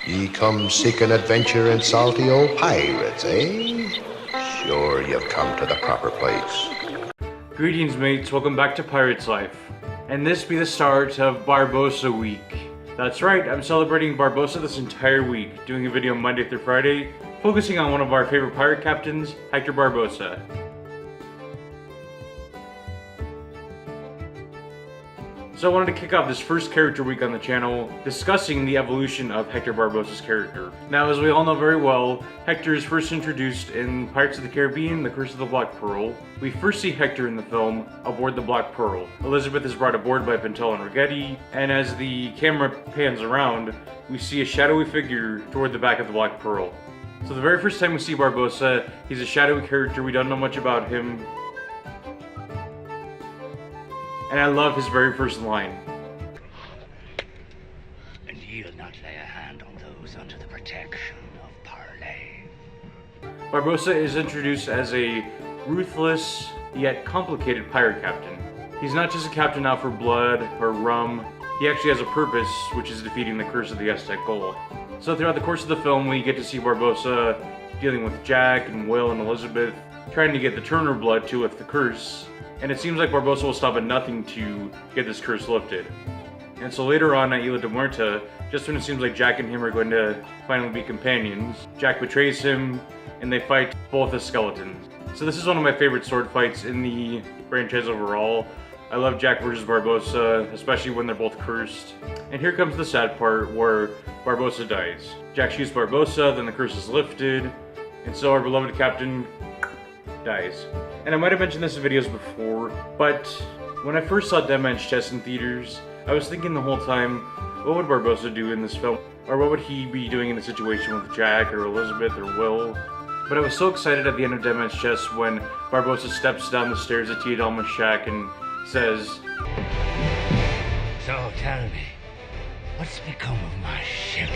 Ye come seeking adventure and salty old pirates, eh? Sure, you've come to the proper place. Greetings, mates. Welcome back to Pirate's Life. And this be the start of Barbossa week. That's right, I'm celebrating Barbossa this entire week, doing a video Monday through Friday, focusing on one of our favorite pirate captains, Hector Barbossa. So I wanted to kick off this first character week on the channel discussing the evolution of Hector Barbossa's character. Now, as we all know very well, Hector is first introduced in Pirates of the Caribbean, The Curse of the Black Pearl. We first see Hector in the film aboard the Black Pearl. Elizabeth is brought aboard by Pintel and Rigetti, and as the camera pans around, we see a shadowy figure toward the back of the Black Pearl. So the very first time we see Barbossa, he's a shadowy character, we don't know much about him. And I love his very first line. And he'll not lay a hand on those under the protection of Parley. Barbossa is introduced as a ruthless, yet complicated pirate captain. He's not just a captain out for blood or rum, he actually has a purpose, which is defeating the curse of the Aztec Gold. So throughout the course of the film, we get to see Barbossa dealing with Jack and Will and Elizabeth, trying to get the Turner blood to lift the curse. And it seems like Barbossa will stop at nothing to get this curse lifted. And so later on at Isla de Muerta, just when it seems like Jack and him are going to finally be companions, Jack betrays him and they fight both as skeletons. So this is one of my favorite sword fights in the franchise overall. I love Jack versus Barbossa, especially when they're both cursed. And here comes the sad part where Barbossa dies. Jack shoots Barbossa, then the curse is lifted, and so our beloved captain dies. And I might have mentioned this in videos before, but when I first saw Dead Man's Chest in theaters, I was thinking the whole time, what would Barbossa do in this film? Or what would he be doing in the situation with Jack or Elizabeth or Will? But I was so excited at the end of Dead Man's Chest when Barbossa steps down the stairs at Tia Dalma's shack and says, So tell me, what's become of my ship?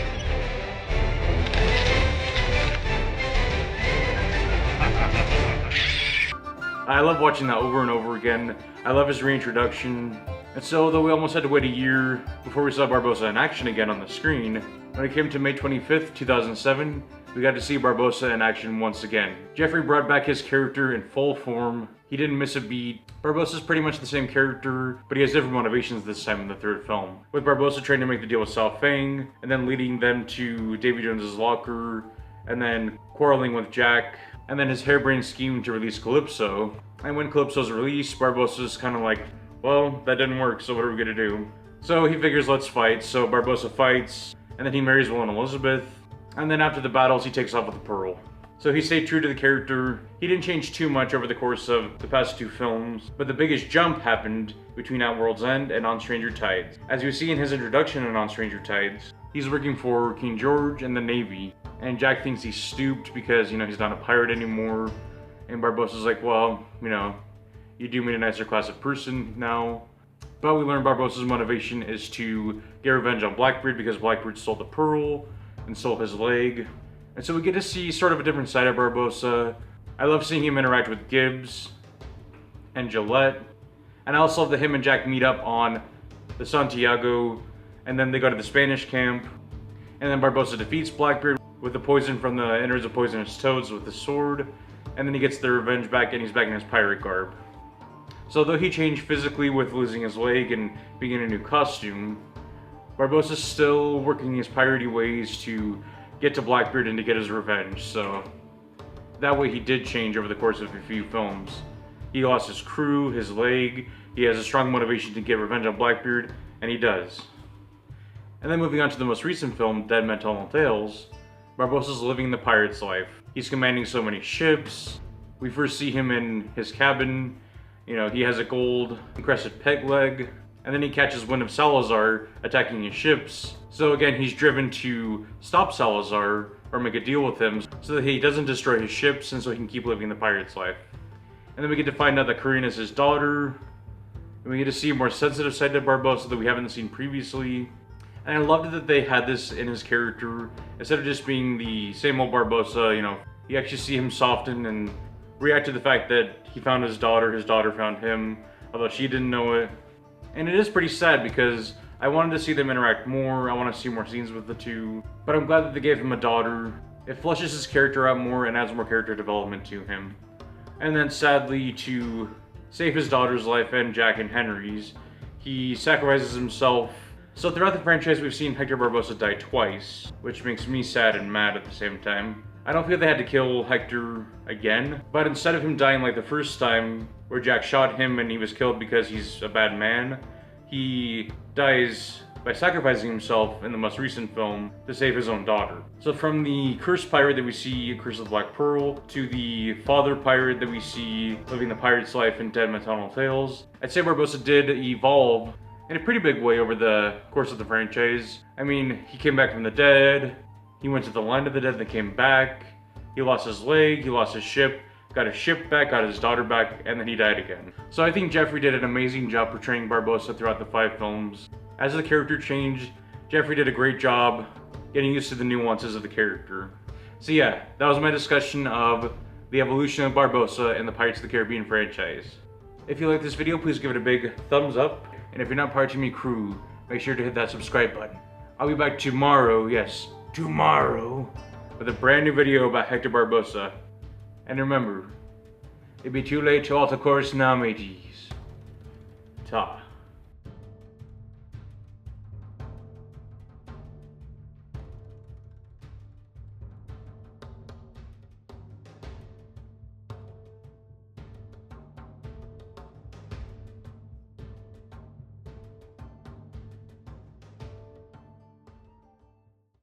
I love watching that over and over again. I love his reintroduction. And so, though we almost had to wait a year before we saw Barbossa in action again on the screen, when it came to May 25th, 2007, we got to see Barbossa in action once again. Jeffrey brought back his character in full form. He didn't miss a beat. Barbossa's pretty much the same character, but he has different motivations this time in the third film. With Barbossa trying to make the deal with Sao Fang, and then leading them to Davy Jones's locker, and then quarreling with Jack, and then his harebrained scheme to release Calypso. And when Calypso's released, Barbossa's kind of like, well, that didn't work, so what are we gonna do? So he figures, let's fight. So Barbossa fights, and then he marries Will and Elizabeth, and then after the battles, he takes off with the Pearl. So he stayed true to the character. He didn't change too much over the course of the past two films, but the biggest jump happened between At World's End and On Stranger Tides. As you see in his introduction in On Stranger Tides, he's working for King George and the Navy, and Jack thinks he's stooped because, he's not a pirate anymore. And Barbossa's like, well, you do mean a nicer class of person now. But we learn Barbossa's motivation is to get revenge on Blackbeard because Blackbeard stole the pearl and stole his leg. And so we get to see sort of a different side of Barbossa. I love seeing him interact with Gibbs and Gillette. And I also love that him and Jack meet up on the Santiago, and then they go to the Spanish camp. And then Barbossa defeats Blackbeard with the poison from the innards of poisonous toads with the sword. And then he gets the revenge back and he's back in his pirate garb. So though he changed physically with losing his leg and being in a new costume, Barbossa's still working his piratey ways to get to Blackbeard and to get his revenge. So that way he did change over the course of a few films. He lost his crew, his leg, he has a strong motivation to get revenge on Blackbeard, and he does. And then moving on to the most recent film, Dead Men Tell No Tales, Barbossa's living the pirate's life. He's commanding so many ships. We first see him in his cabin. He has a gold encrusted peg leg. And then he catches wind of Salazar attacking his ships. So again, he's driven to stop Salazar or make a deal with him so that he doesn't destroy his ships and so he can keep living the pirate's life. And then we get to find out that Karina is his daughter. And we get to see a more sensitive side to Barbossa that we haven't seen previously. And I loved that they had this in his character. Instead of just being the same old Barbossa, you actually see him soften and react to the fact that he found his daughter found him, although she didn't know it. And it is pretty sad because I wanted to see them interact more, I want to see more scenes with the two, but I'm glad that they gave him a daughter. It fleshes his character out more and adds more character development to him. And then sadly, to save his daughter's life and Jack and Henry's, he sacrifices himself. So throughout the franchise, we've seen Hector Barbossa die twice, which makes me sad and mad at the same time. I don't feel they had to kill Hector again, but instead of him dying like the first time, where Jack shot him and he was killed because he's a bad man, he dies by sacrificing himself in the most recent film to save his own daughter. So from the cursed pirate that we see in Curse of the Black Pearl, to the father pirate that we see living the pirate's life in Dead Maternal Tales, I'd say Barbossa did evolve in a pretty big way over the course of the franchise. I mean, he came back from the dead, he went to the land of the dead, then came back, he lost his leg, he lost his ship, got his ship back, got his daughter back, and then he died again. So I think Jeffrey did an amazing job portraying Barbossa throughout the 5 films. As the character changed, Jeffrey did a great job getting used to the nuances of the character. So yeah, that was my discussion of the evolution of Barbossa in the Pirates of the Caribbean franchise. If you like this video, please give it a big thumbs up. And if you're not part of me crew, make sure to hit that subscribe button. I'll be back tomorrow, yes, tomorrow, with a brand new video about Hector Barbossa. And remember, it'd be too late to alter course now, mateys. Ta.